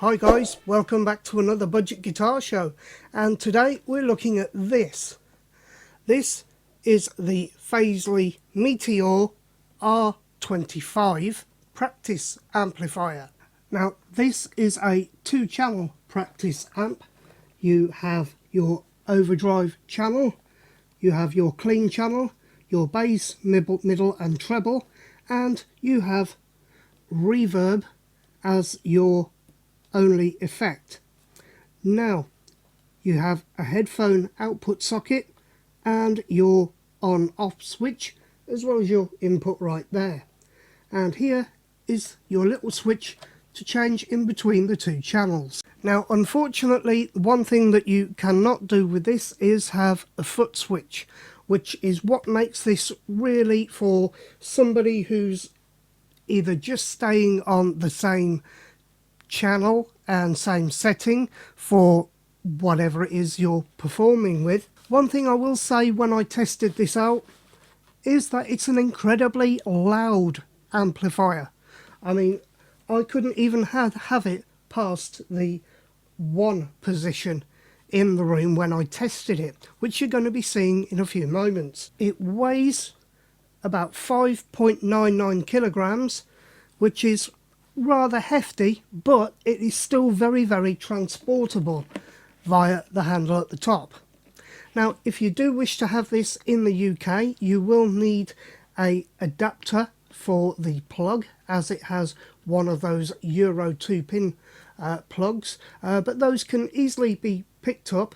Hi guys, welcome back to another budget guitar show, and today we're looking at this. This is the Fazley Meteor R25 practice amplifier. Now this is a 2-channel practice amp. You have your overdrive channel, you have your clean channel, your bass, middle and treble, and you have reverb as your only effect. Now you have a headphone output socket and your on-off switch, as well as your input right there. And here is your little switch to change in between the two channels. Now unfortunately, one thing that you cannot do with this is have a foot switch, which is what makes this really for somebody who's either just staying on the same channel and same setting for whatever it is you're performing with. One thing I will say when I tested this out is that it's an incredibly loud amplifier. I mean, I couldn't even have it past the 1 position in the room when I tested it, which you're going to be seeing in a few moments. It weighs about 5.99 kilograms, which is rather hefty, but it is still very transportable via the handle at the top. Now if you do wish to have this in the UK, you will need a adapter for the plug, as it has one of those Euro 2 pin plugs, but those can easily be picked up,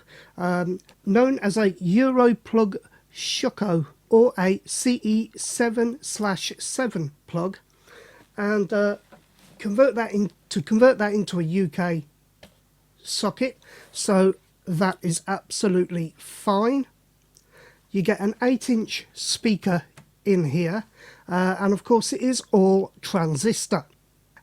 known as a Euro plug Shuko or a CE7/7 plug, and convert that into a UK socket, so that is absolutely fine. You get an 8-inch speaker in here, and of course it is all transistor.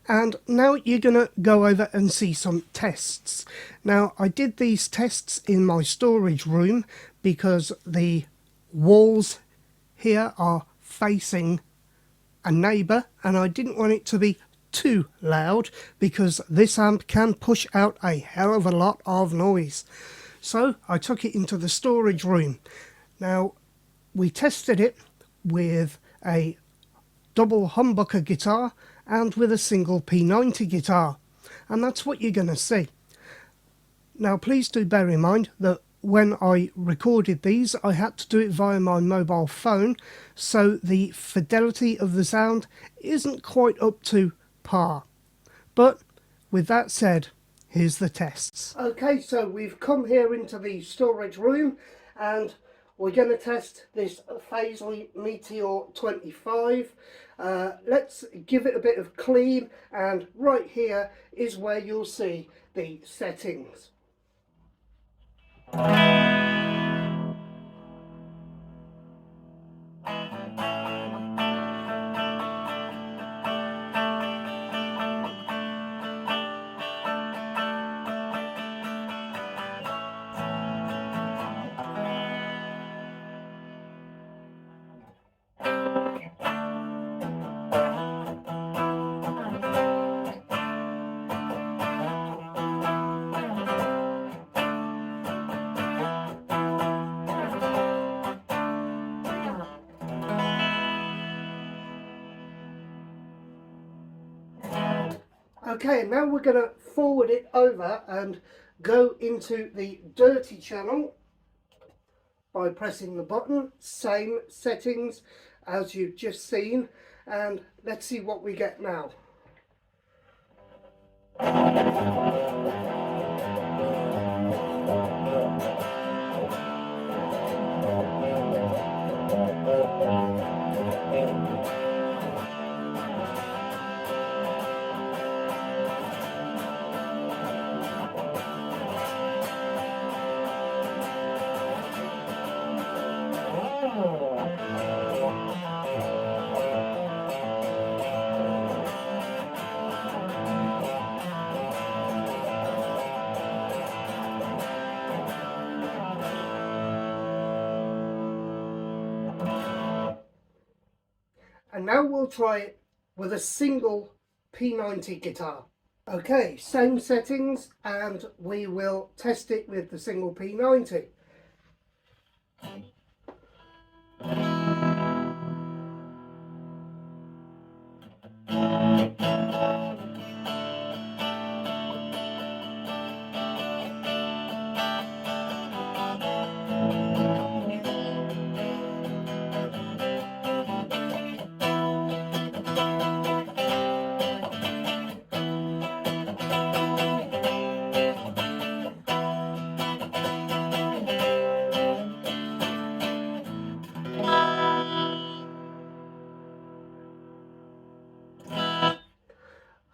And now you're gonna go over and see some tests. Now I did these tests in my storage room because the walls here are facing a neighbour, and I didn't want it to be too loud because this amp can push out a hell of a lot of noise. So I took it into the storage room. Now we tested it with a double humbucker guitar and with a single P90 guitar, and that's what you're going to see. Now please do bear in mind that when I recorded these, I had to do it via my mobile phone, so the fidelity of the sound isn't quite up to par. But with that said, here's the tests. Okay, so we've come here into the storage room and we're going to test this Fazley Meteor 25. Let's give it a bit of clean, and right here is where you'll see the settings. Okay, now we're going to forward it over and go into the dirty channel by pressing the button. Same settings as you've just seen, and let's see what we get now. And now we'll try it with a single P90 guitar. Okay, same settings, and we will test it with the single P90.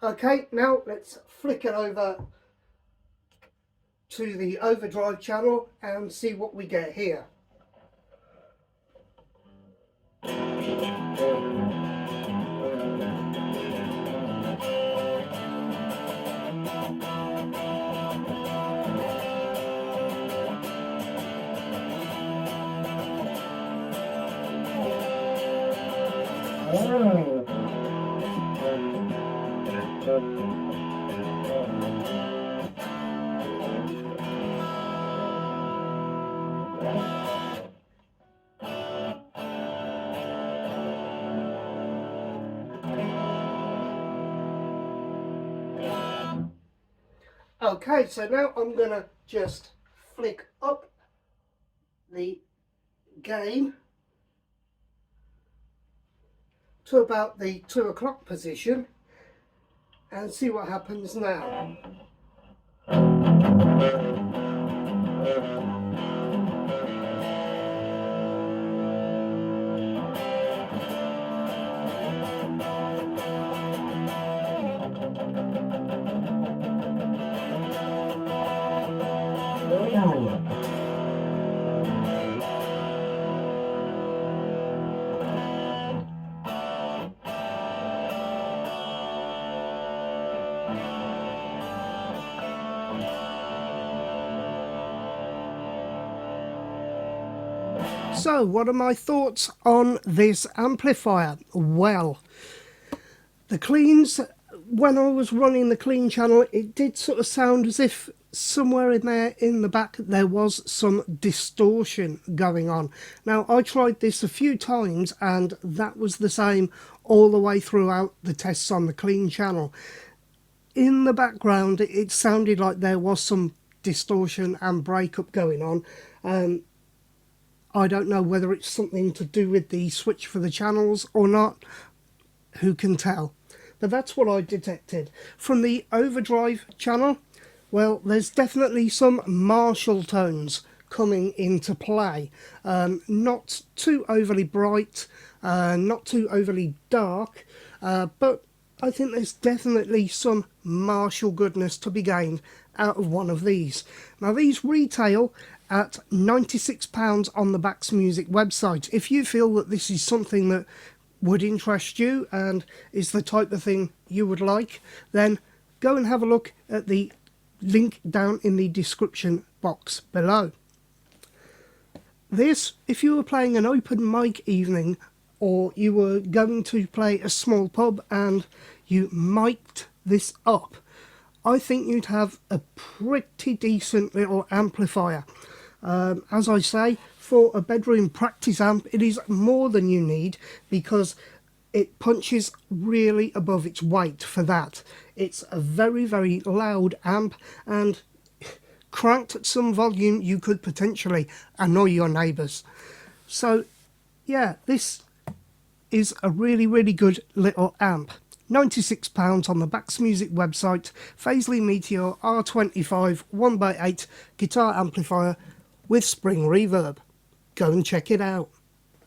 Okay, now let's flick it over to the Overdrive channel and see what we get here. Okay, so now I'm going to just flick up the gain to about the 2 o'clock position and see what happens now. So, what are my thoughts on this amplifier? Well, the cleans, when I was running the clean channel, it did sort of sound as if somewhere in there in the back there was some distortion going on. Now, I tried this a few times and that was the same all the way throughout the tests on the clean channel. In the background, it sounded like there was some distortion and breakup going on. I don't know whether it's something to do with the switch for the channels or not. Who can tell? But that's what I detected. From the Overdrive channel, well, there's definitely some Marshall tones coming into play. Not too overly bright, not too overly dark, but I think there's definitely some Marshall goodness to be gained out of one of these. Now, these retail at £96 on the Bax Music website. If you feel that this is something that would interest you and is the type of thing you would like, then go and have a look at the link down in the description box below. This, if you were playing an open mic evening or you were going to play a small pub and you mic'd this up, I think you'd have a pretty decent little amplifier. As I say, for a bedroom practice amp, it is more than you need because it punches really above its weight for that. It's a very, very loud amp, and cranked at some volume, you could potentially annoy your neighbours. So, yeah, this is a really, really good little amp. £96 on the Bax Music website. Fazley Meteor R25 1x8 guitar amplifier with spring reverb. Go and check it out.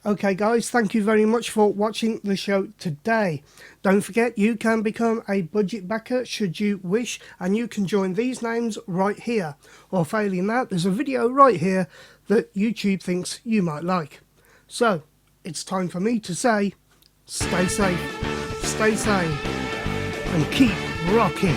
Okay guys, thank you very much for watching the show today. Don't forget, you can become a budget backer should you wish, and you can join these names right here. Or failing that, there's a video right here that YouTube thinks you might like. So, it's time for me to say, stay safe, stay sane, and keep rocking.